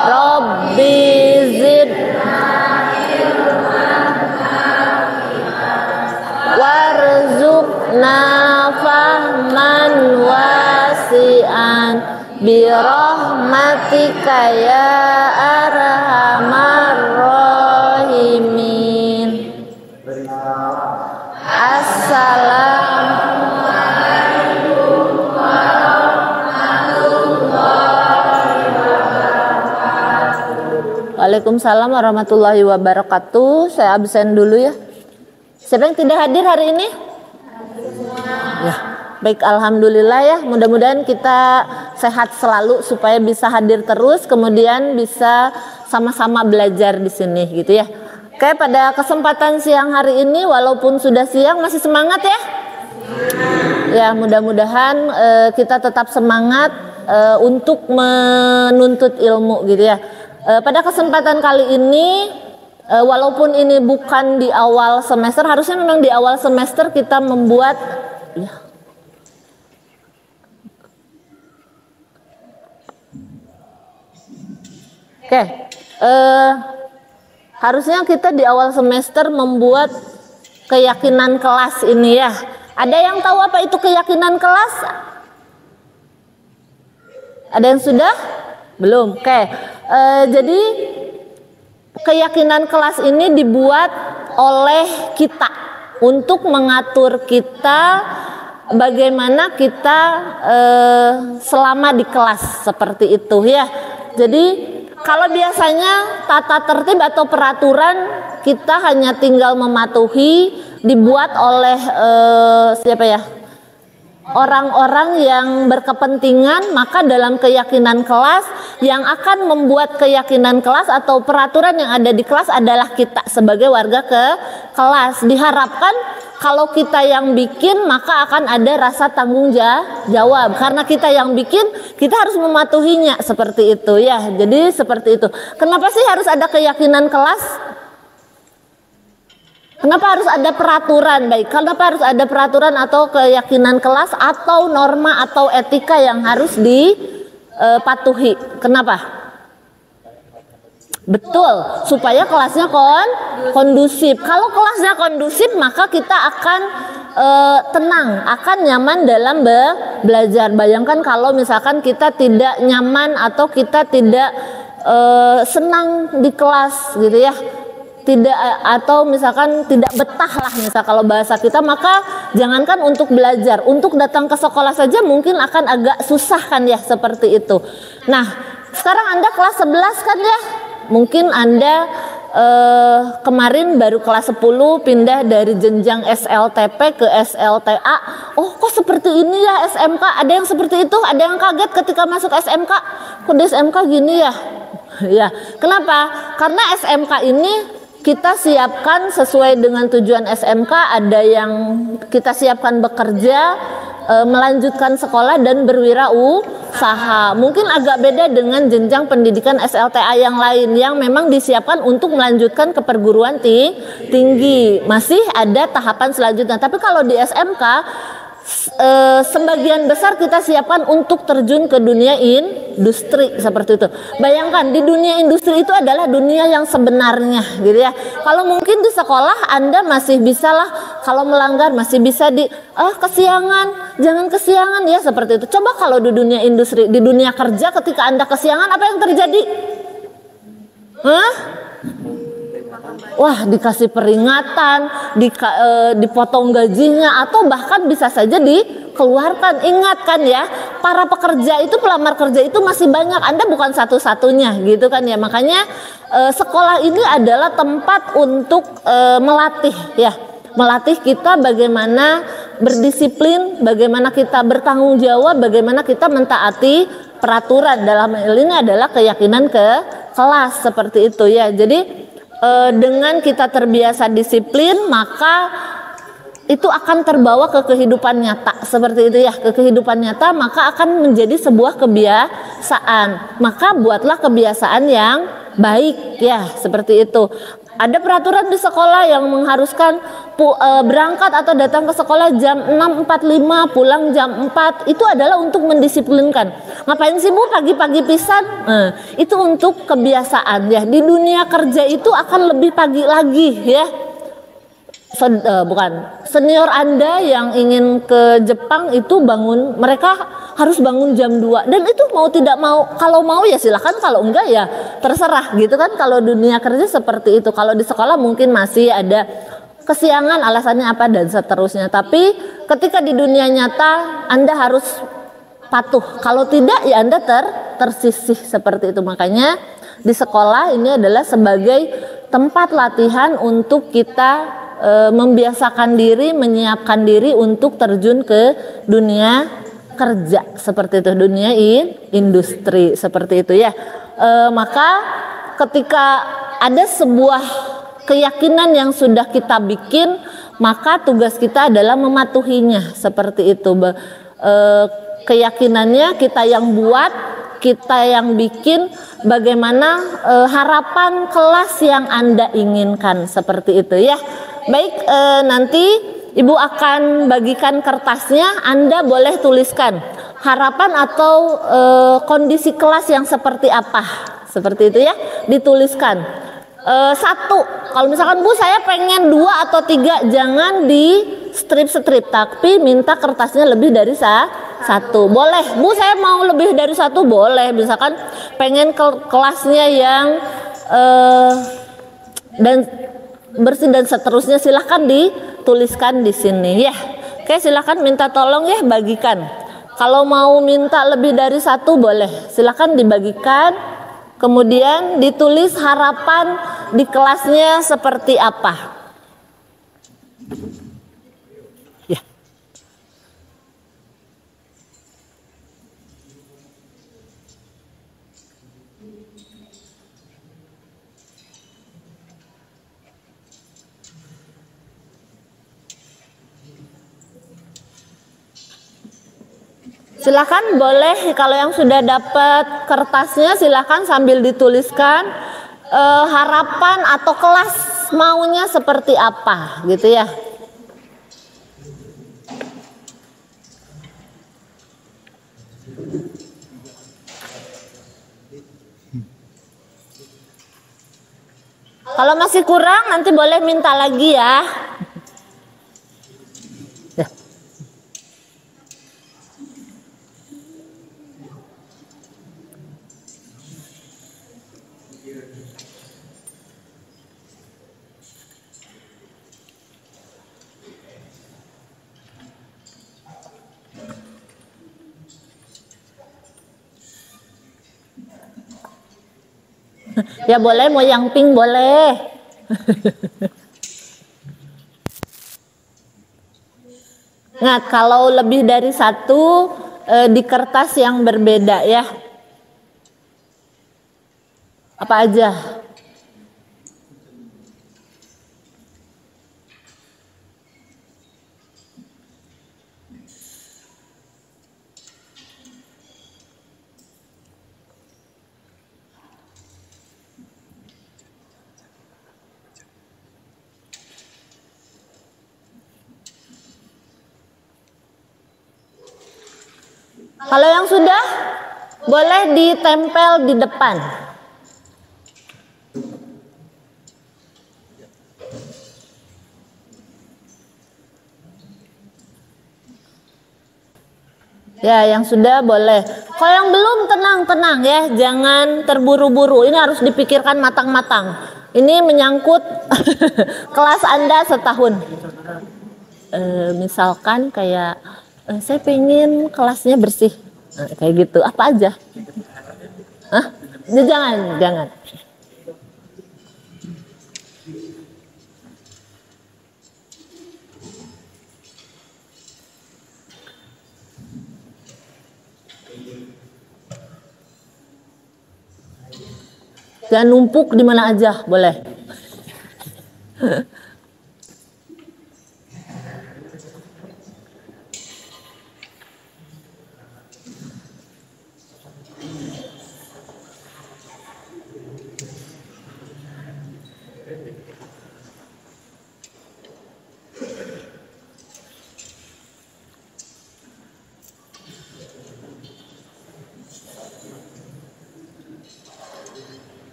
Rabbi zid warzuqna fahman wasi'an birahmatika ya arhamar rahimin. Assalamualaikum warahmatullahi wabarakatuh. Waalaikumsalam warahmatullahi wabarakatuh. Saya absen dulu ya. Siapa yang tidak hadir hari ini? Ya, baik, alhamdulillah ya. Mudah-mudahan kita sehat selalu supaya bisa hadir terus, kemudian bisa sama-sama belajar di sini gitu ya. Oke, pada kesempatan siang hari ini walaupun sudah siang masih semangat ya? Ya, mudah-mudahan kita tetap semangat untuk menuntut ilmu gitu ya. Pada kesempatan kali ini walaupun ini bukan di awal semester, harusnya memang di awal semester kita membuat ya. Oke, harusnya kita di awal semester membuat keyakinan kelas ini ya. Ada yang tahu apa itu keyakinan kelas? Ada yang sudah? Belum. Oke, jadi keyakinan kelas ini dibuat oleh kita untuk mengatur kita bagaimana kita selama di kelas seperti itu ya. Jadi kalau biasanya tata tertib atau peraturan kita hanya tinggal mematuhi, dibuat oleh siapa ya? Orang-orang yang berkepentingan, maka dalam keyakinan kelas yang akan membuat keyakinan kelas atau peraturan yang ada di kelas adalah kita sebagai warga ke kelas. Diharapkan kalau kita yang bikin maka akan ada rasa tanggung jawab. Karena kita yang bikin, kita harus mematuhinya seperti itu ya. Jadi seperti itu. Kenapa sih harus ada keyakinan kelas? Kenapa harus ada peraturan? Baik, kenapa harus ada peraturan atau keyakinan kelas atau norma atau etika yang harus dipatuhi? Kenapa? Betul, supaya kelasnya kondusif. Kalau kelasnya kondusif, maka kita akan tenang, akan nyaman dalam belajar. Bayangkan kalau misalkan kita tidak nyaman atau kita tidak senang di kelas gitu ya. Tidak, atau misalkan tidak betah lah misal kalau bahasa kita, maka jangankan untuk belajar, untuk datang ke sekolah saja mungkin akan agak susah kan ya, seperti itu. Nah, sekarang Anda kelas 11 kan ya, mungkin Anda kemarin baru kelas 10 pindah dari jenjang SLTP ke SLTA. Oh, kok seperti ini ya SMK? Ada yang seperti itu? Ada yang kaget ketika masuk SMK? Kok di SMK gini ya? Ya, kenapa? Karena SMK ini kita siapkan sesuai dengan tujuan SMK, ada yang kita siapkan bekerja, melanjutkan sekolah dan berwirausaha. Mungkin agak beda dengan jenjang pendidikan SLTA yang lain yang memang disiapkan untuk melanjutkan ke perguruan tinggi. Masih ada tahapan selanjutnya. Tapi kalau di SMK sebagian besar kita siapkan untuk terjun ke dunia industri seperti itu. Bayangkan di dunia industri itu adalah dunia yang sebenarnya gitu ya. Kalau mungkin di sekolah Anda masih bisa lah, kalau melanggar masih bisa kesiangan, jangan kesiangan ya seperti itu. Coba kalau di dunia industri, di dunia kerja ketika Anda kesiangan, apa yang terjadi? Wah, dikasih peringatan, dipotong gajinya, atau bahkan bisa saja dikeluarkan. Ingat kan ya, para pekerja itu, pelamar kerja itu masih banyak. Anda bukan satu-satunya gitu kan ya. Makanya sekolah ini adalah tempat untuk melatih ya. Melatih kita bagaimana berdisiplin, bagaimana kita bertanggung jawab, bagaimana kita mentaati peraturan. Dalam hal ini adalah keyakinan ke kelas seperti itu ya. Jadi dengan kita terbiasa disiplin, maka itu akan terbawa ke kehidupan nyata seperti itu ya, ke kehidupan nyata, maka akan menjadi sebuah kebiasaan. Maka buatlah kebiasaan yang baik ya, seperti itu. Ada peraturan di sekolah yang mengharuskan berangkat atau datang ke sekolah jam 6.45, pulang jam 4. Itu adalah untuk mendisiplinkan. Ngapain sih Bu pagi-pagi pisan? Itu untuk kebiasaan ya. Di dunia kerja itu akan lebih pagi lagi ya. Bukan senior Anda yang ingin ke Jepang itu bangun, mereka harus bangun jam 2 dan itu mau tidak mau, kalau mau ya silahkan, kalau enggak ya terserah gitu kan. Kalau dunia kerja seperti itu. Kalau di sekolah mungkin masih ada kesiangan, alasannya apa dan seterusnya, tapi ketika di dunia nyata Anda harus patuh, kalau tidak ya Anda tersisih seperti itu. Makanya di sekolah ini adalah sebagai tempat latihan untuk kita membiasakan diri, menyiapkan diri untuk terjun ke dunia kerja seperti itu, dunia industri seperti itu ya. Maka ketika ada sebuah keyakinan yang sudah kita bikin, maka tugas kita adalah mematuhinya seperti itu. Keyakinannya kita yang buat, kita yang bikin, bagaimana harapan kelas yang Anda inginkan seperti itu ya. Baik, nanti Ibu akan bagikan kertasnya, Anda boleh tuliskan harapan atau kondisi kelas yang seperti apa, seperti itu ya, dituliskan. Satu, kalau misalkan Bu saya pengen 2 atau 3, jangan di strip-strip, tapi minta kertasnya lebih dari satu. Boleh Bu saya mau lebih dari 1, boleh. Misalkan pengen kelasnya yang dan bersih dan seterusnya, silahkan dituliskan di sini ya. Oke, silahkan minta tolong ya bagikan. Kalau mau minta lebih dari 1 boleh, silahkan dibagikan. Kemudian ditulis harapan di kelasnya seperti apa. Ya. Silakan boleh, kalau yang sudah dapat kertasnya silakan sambil dituliskan harapan atau kelas maunya seperti apa gitu ya. Kalau masih kurang nanti boleh minta lagi ya. Ya boleh, mau yang pink boleh. Nah, kalau lebih dari 1 di kertas yang berbeda ya. Apa aja? Kalau yang sudah, boleh ditempel di depan. Ya, yang sudah boleh. Kalau yang belum, tenang-tenang ya, jangan terburu-buru. Ini harus dipikirkan matang-matang. Ini menyangkut kelas Anda setahun. Misalkan kayak saya pengen kelasnya bersih, kayak gitu. Apa aja? Hah? Jangan. Jangan numpuk di mana aja, boleh.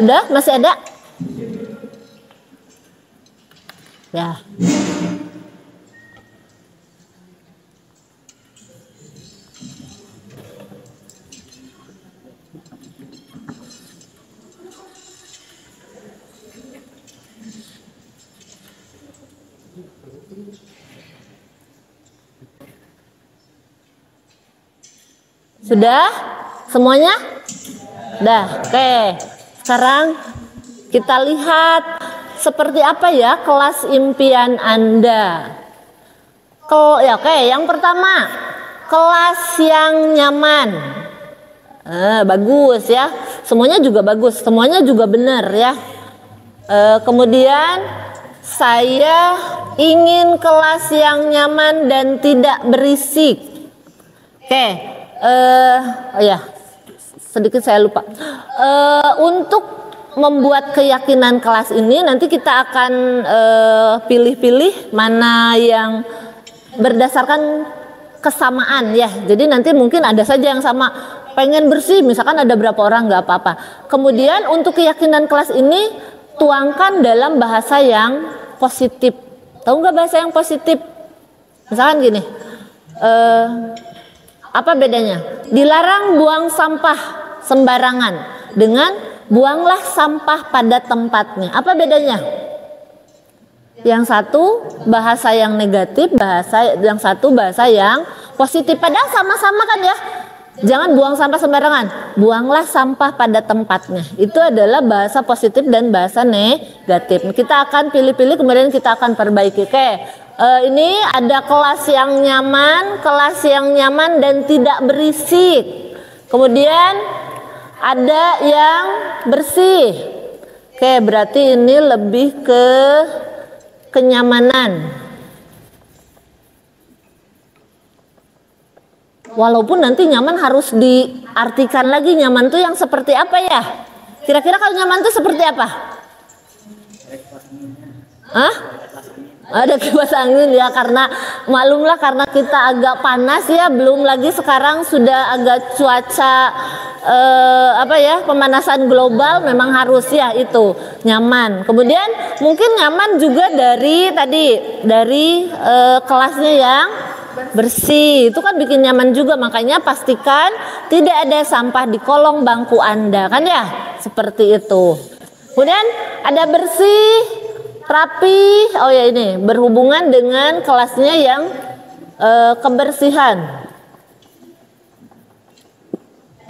Udah? Masih ada? Ya. Sudah? Semuanya? Udah. Oke. Sekarang kita lihat seperti apa ya kelas impian Anda. Oke, yang pertama, kelas yang nyaman. Bagus ya. Semuanya juga bagus, semuanya juga benar ya. Kemudian saya ingin kelas yang nyaman dan tidak berisik. Oke, sedikit saya lupa. Untuk membuat keyakinan kelas ini nanti kita akan pilih-pilih mana yang berdasarkan kesamaan ya. Jadi nanti mungkin ada saja yang sama, pengen bersih, misalkan ada berapa orang nggak apa-apa. Kemudian untuk keyakinan kelas ini tuangkan dalam bahasa yang positif. Tahu nggak bahasa yang positif? Misalkan gini. Apa bedanya? Dilarang buang sampah sembarangan dengan buanglah sampah pada tempatnya. Apa bedanya? Yang satu bahasa yang negatif, yang satu bahasa yang positif. Padahal sama-sama kan ya. Jangan buang sampah sembarangan, buanglah sampah pada tempatnya. Itu adalah bahasa positif dan bahasa negatif. Kita akan pilih-pilih, kemudian kita akan perbaiki. Oke, ini ada kelas yang nyaman dan tidak berisik. Kemudian ada yang bersih. Oke, berarti ini lebih ke kenyamanan. Walaupun nanti nyaman harus diartikan lagi, nyaman tuh yang seperti apa ya? Kira-kira kalau nyaman tuh seperti apa? Ada kipas angin ya, karena maklumlah karena kita agak panas ya, belum lagi sekarang sudah agak cuaca pemanasan global, memang harus ya itu nyaman. Kemudian mungkin nyaman juga dari kelasnya yang bersih, itu kan bikin nyaman juga. Makanya pastikan tidak ada sampah di kolong bangku Anda kan ya, seperti itu. Kemudian ada bersih, rapi. Oh ya, ini berhubungan dengan kelasnya yang kebersihan.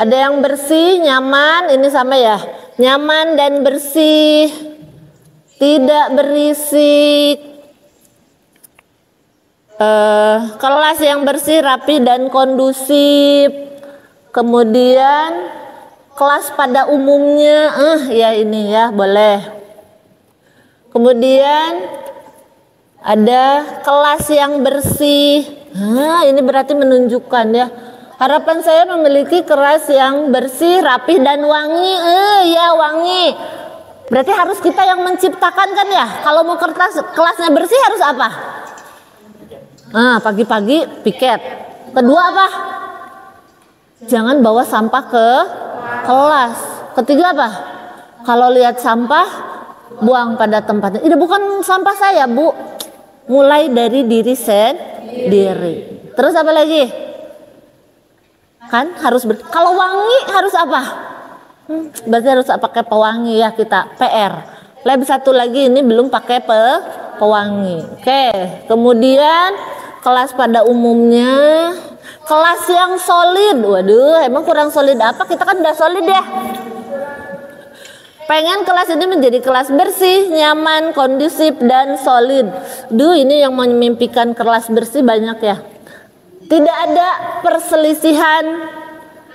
Ada yang bersih, nyaman, ini sama ya, nyaman dan bersih, tidak berisik. Kelas yang bersih, rapi dan kondusif. Kemudian kelas pada umumnya, ya ini ya boleh. Kemudian ada kelas yang bersih. Ini berarti menunjukkan ya, harapan saya memiliki kelas yang bersih, rapi dan wangi. Ya wangi. Berarti harus kita yang menciptakan kan ya. Kalau mau kelasnya bersih harus apa? Pagi-pagi piket. Kedua apa? Jangan bawa sampah ke kelas. Ketiga apa? Kalau lihat sampah, buang pada tempatnya. Ini bukan sampah saya, Bu. Mulai dari diri sendiri. Terus apa lagi? Kan harus kalau wangi harus apa? Berarti harus pakai pewangi ya kita. PR. Lab satu lagi ini belum pakai pewangi. Oke, kemudian kelas pada umumnya, kelas yang solid. Waduh, emang kurang solid apa? Kita kan udah solid ya. Pengen kelas ini menjadi kelas bersih, nyaman, kondusif dan solid. Ini yang memimpikan kelas bersih banyak ya. Tidak ada perselisihan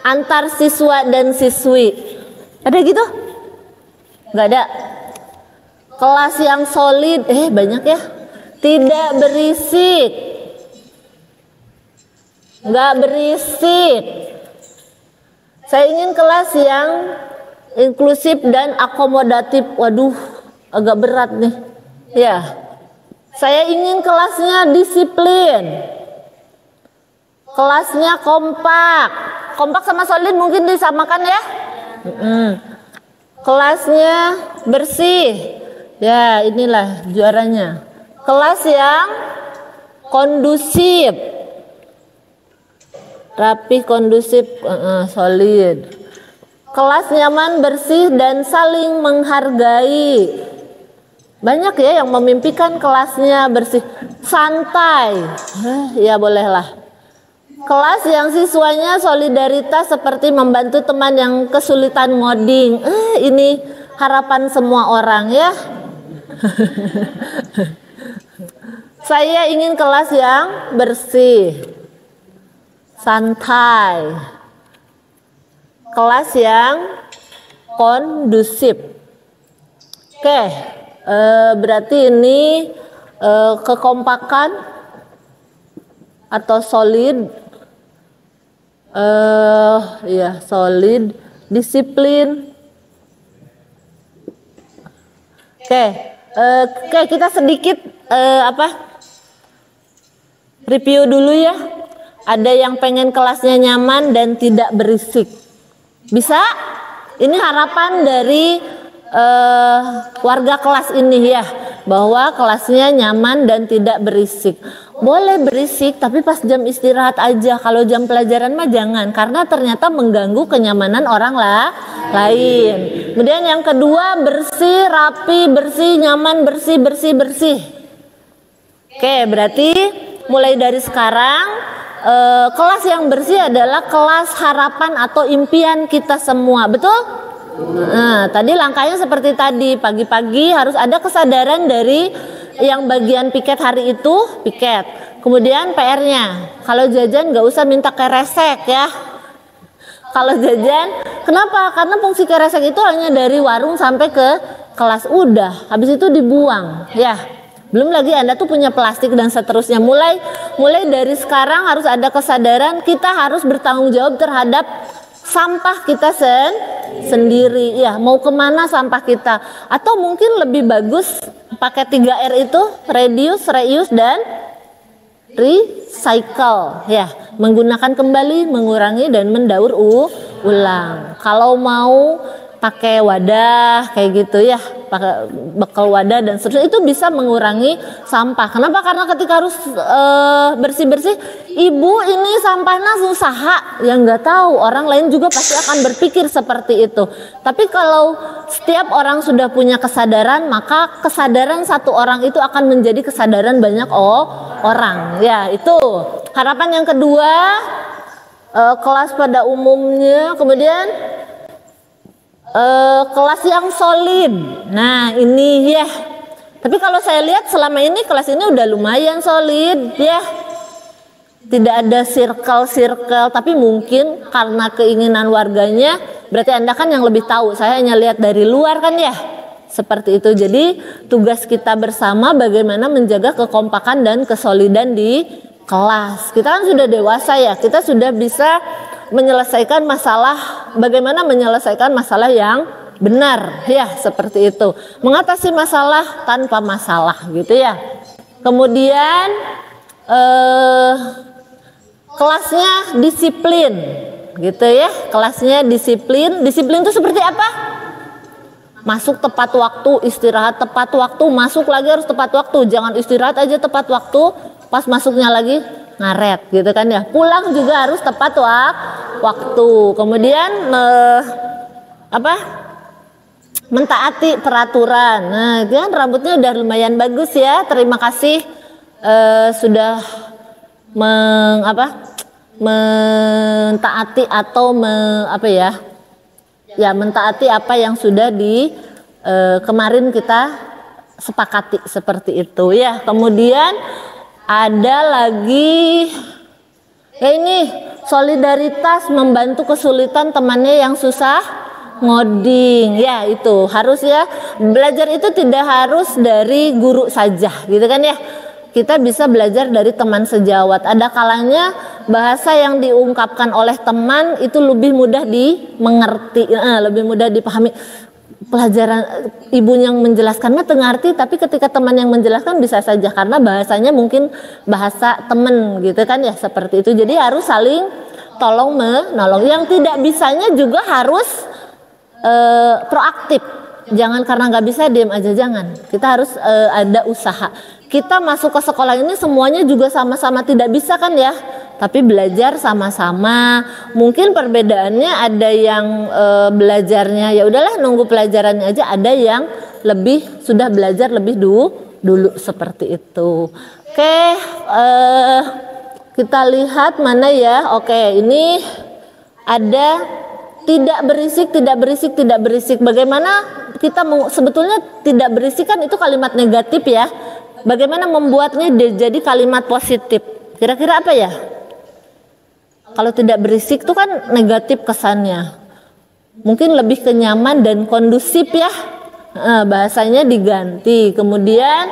antar siswa dan siswi. Ada gitu? Nggak ada. Kelas yang solid, banyak ya. Tidak berisik. Nggak berisik. Saya ingin kelas yang inklusif dan akomodatif. Waduh, agak berat nih. Ya. Saya ingin kelasnya disiplin. Kelasnya kompak. Kompak sama solid mungkin disamakan ya? kelasnya bersih. Ya, inilah juaranya. Kelas yang kondusif, rapih, kondusif, solid. Kelas nyaman, bersih, dan saling menghargai. Banyak ya yang memimpikan kelasnya bersih, santai. Ya bolehlah. Kelas yang siswanya solidaritas seperti membantu teman yang kesulitan ngoding. Ini harapan semua orang ya. Saya ingin kelas yang bersih, santai, kelas yang kondusif. Oke, berarti ini kekompakan atau solid, ya solid, disiplin. Oke, kita sedikit review dulu ya. Ada yang pengen kelasnya nyaman dan tidak berisik. Bisa? Ini harapan dari warga kelas ini ya, bahwa kelasnya nyaman dan tidak berisik. Boleh berisik tapi pas jam istirahat aja. Kalau jam pelajaran mah jangan, karena ternyata mengganggu kenyamanan orang lain. Kemudian yang kedua, bersih, rapi, bersih, nyaman, bersih. Oke, berarti mulai dari sekarang kelas yang bersih adalah kelas harapan atau impian kita semua. Betul? Nah, tadi langkahnya seperti tadi, pagi-pagi harus ada kesadaran dari yang bagian piket hari itu, piket. Kemudian PR-nya, kalau jajan nggak usah minta keresek ya. Kalau jajan, kenapa? Karena fungsi keresek itu hanya dari warung sampai ke kelas, udah, habis itu dibuang ya. Belum lagi Anda tuh punya plastik dan seterusnya. Mulai dari sekarang harus ada kesadaran kita harus bertanggung jawab terhadap sampah kita sendiri ya. Mau kemana sampah kita? Atau mungkin lebih bagus pakai 3R itu, reduce, reuse, dan recycle ya. Menggunakan kembali, mengurangi, dan mendaur ulang. Kalau mau pakai wadah kayak gitu ya, pakai bekal wadah dan seterusnya, itu bisa mengurangi sampah. Kenapa? Karena ketika harus bersih-bersih, ibu ini sampahnya usaha, yang nggak tahu orang lain juga pasti akan berpikir seperti itu. Tapi kalau setiap orang sudah punya kesadaran, maka kesadaran satu orang itu akan menjadi kesadaran banyak orang. Ya, itu harapan yang kedua, kelas pada umumnya. Kemudian kelas yang solid. Nah ini ya. Tapi kalau saya lihat selama ini kelas ini udah lumayan solid ya. Tidak ada circle, tapi mungkin karena keinginan warganya. Berarti Anda kan yang lebih tahu. Saya hanya lihat dari luar kan ya. Seperti itu. Jadi tugas kita bersama bagaimana menjaga kekompakan dan kesolidan di kelas. Kita kan sudah dewasa ya. Kita sudah bisa menyelesaikan masalah, bagaimana menyelesaikan masalah yang benar ya, seperti itu, mengatasi masalah tanpa masalah gitu ya. Kemudian kelasnya disiplin gitu ya, kelasnya disiplin itu seperti apa? Masuk tepat waktu, istirahat tepat waktu, masuk lagi harus tepat waktu, jangan istirahat aja tepat waktu, pas masuknya lagi ngaret gitu kan ya. Pulang juga harus tepat waktu. Kemudian mentaati peraturan. Nah, kan rambutnya udah lumayan bagus ya. Terima kasih sudah mentaati atau mentaati apa yang sudah kemarin kita sepakati seperti itu ya. Kemudian ada lagi ini solidaritas, membantu kesulitan temannya yang susah ngoding ya. Itu harus ya, belajar itu tidak harus dari guru saja gitu kan ya. Kita bisa belajar dari teman sejawat. Ada kalanya bahasa yang diungkapkan oleh teman itu lebih mudah dimengerti, lebih mudah dipahami. Pelajaran ibu yang menjelaskan mah tengarti, tapi ketika teman yang menjelaskan bisa saja karena bahasanya mungkin bahasa teman gitu kan ya, seperti itu. Jadi harus saling tolong menolong. Yang tidak bisanya juga harus proaktif. Jangan karena nggak bisa diam aja, jangan. Kita harus ada usaha. Kita masuk ke sekolah ini semuanya juga sama-sama tidak bisa kan ya, tapi belajar sama-sama. Mungkin perbedaannya ada yang belajarnya ya udahlah nunggu pelajarannya aja, ada yang lebih sudah belajar lebih dulu seperti itu. Oke, kita lihat mana ya. Oke, ini ada tidak berisik, tidak berisik, tidak berisik. Bagaimana kita sebetulnya tidak berisik kan itu kalimat negatif ya. Bagaimana membuatnya jadi kalimat positif? Kira-kira apa ya? Kalau tidak berisik itu kan negatif kesannya. Mungkin lebih kenyaman dan kondusif ya. Bahasanya diganti. Kemudian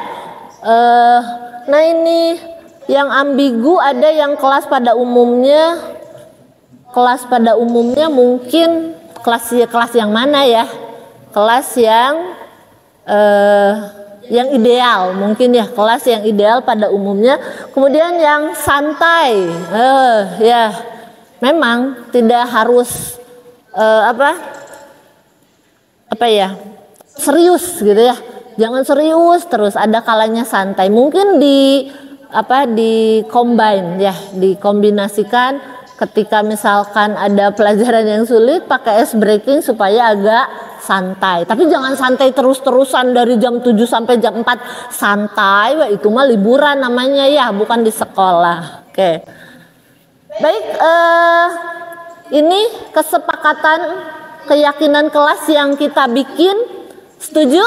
nah ini yang ambigu, ada yang kelas pada umumnya. Kelas pada umumnya mungkin kelas yang mana ya? Kelas yang ideal mungkin ya, kelas yang ideal pada umumnya. Kemudian yang santai, ya memang tidak harus apa ya, serius gitu ya. Jangan serius terus, ada kalanya santai. Mungkin di combine ya, dikombinasikan ketika misalkan ada pelajaran yang sulit pakai ice breaking supaya agak santai. Tapi jangan santai terus-terusan dari jam 7 sampai jam 4 santai. Wah, itu mah liburan namanya ya, bukan di sekolah. Oke. Baik, ini kesepakatan keyakinan kelas yang kita bikin. Setuju?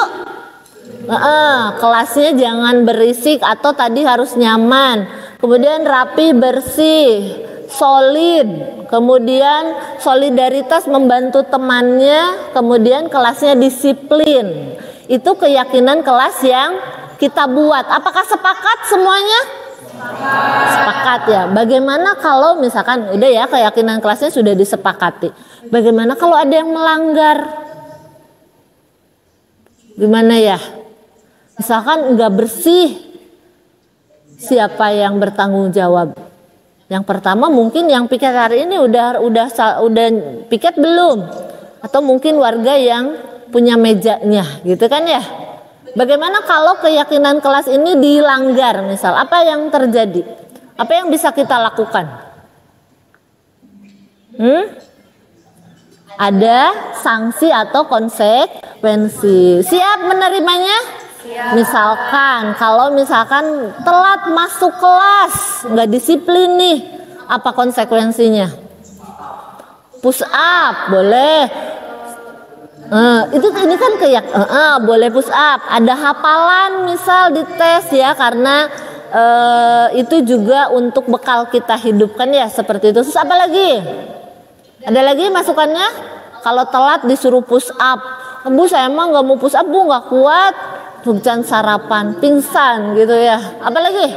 Kelasnya jangan berisik atau tadi harus nyaman. Kemudian rapi, bersih, solid. Kemudian solidaritas membantu temannya. Kemudian kelasnya disiplin. Itu keyakinan kelas yang kita buat. Apakah sepakat semuanya? Sepakat ya. Bagaimana kalau misalkan udah ya keyakinan kelasnya sudah disepakati. Bagaimana kalau ada yang melanggar? Gimana ya? Misalkan enggak bersih, siapa yang bertanggung jawab? Yang pertama mungkin yang piket hari ini udah piket belum? Atau mungkin warga yang punya mejanya, gitu kan ya? Bagaimana kalau keyakinan kelas ini dilanggar misal? Apa yang terjadi? Apa yang bisa kita lakukan? Ada sanksi atau konsekuensi. Siap menerimanya? Misalkan kalau misalkan telat masuk kelas, nggak disiplin nih, apa konsekuensinya? Push up boleh. Ini kan boleh push up. Ada hafalan misal di tes ya, karena itu juga untuk bekal kita hidupkan ya, seperti itu. Terus apa lagi? Ada lagi masukannya? Kalau telat disuruh push up, Bu saya emang nggak mau push up, Bu nggak kuat. Hujan sarapan, pingsan gitu ya. Apa lagi?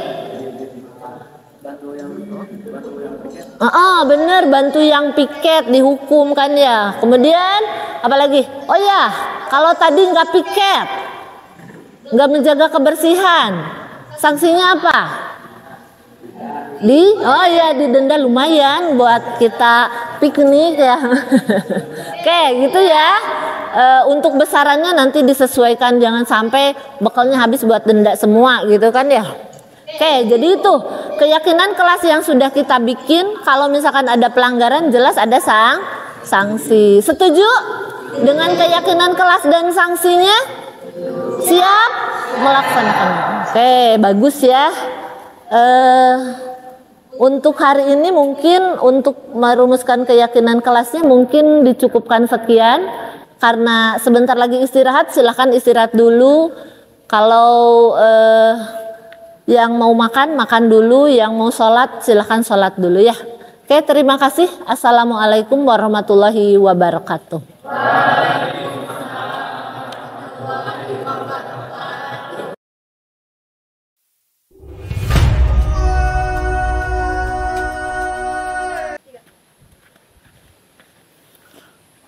Bener, bantu yang piket dihukum kan ya. Kemudian apa lagi? Oh ya, kalau tadi nggak piket, nggak menjaga kebersihan, sanksinya apa? Didenda lumayan buat kita piknik ya. Oke, gitu ya. Untuk besarannya nanti disesuaikan, jangan sampai bekalnya habis buat denda semua gitu kan ya. Oke, jadi itu keyakinan kelas yang sudah kita bikin. Kalau misalkan ada pelanggaran jelas ada sanksi. Setuju dengan keyakinan kelas dan sanksinya? Siap melaksanakan. Oke, bagus ya. Untuk hari ini mungkin untuk merumuskan keyakinan kelasnya mungkin dicukupkan sekian. Karena sebentar lagi istirahat, silahkan istirahat dulu. Kalau yang mau makan dulu, yang mau sholat silahkan sholat dulu ya. Oke, terima kasih. Assalamualaikum warahmatullahi wabarakatuh.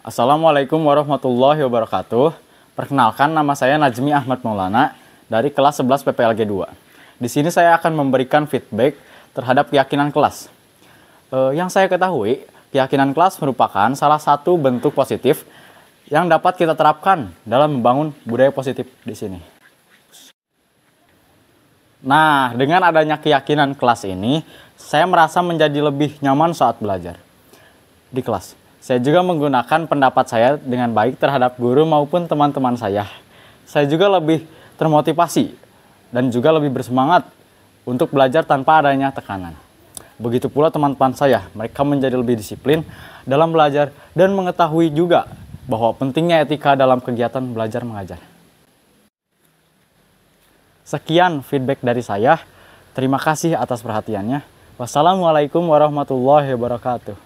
Assalamualaikum warahmatullahi wabarakatuh. Perkenalkan, nama saya Najmi Ahmad Maulana dari kelas 11 PPLG 2. Di sini saya akan memberikan feedback terhadap keyakinan kelas. Yang saya ketahui, keyakinan kelas merupakan salah satu bentuk positif yang dapat kita terapkan dalam membangun budaya positif di sini. Nah, dengan adanya keyakinan kelas ini, saya merasa menjadi lebih nyaman saat belajar di kelas. Saya juga menggunakan pendapat saya dengan baik terhadap guru maupun teman-teman saya. Saya juga lebih termotivasi dan juga lebih bersemangat untuk belajar tanpa adanya tekanan. Begitu pula teman-teman saya, mereka menjadi lebih disiplin dalam belajar dan mengetahui juga bahwa pentingnya etika dalam kegiatan belajar mengajar. Sekian feedback dari saya. Terima kasih atas perhatiannya. Wassalamualaikum warahmatullahi wabarakatuh.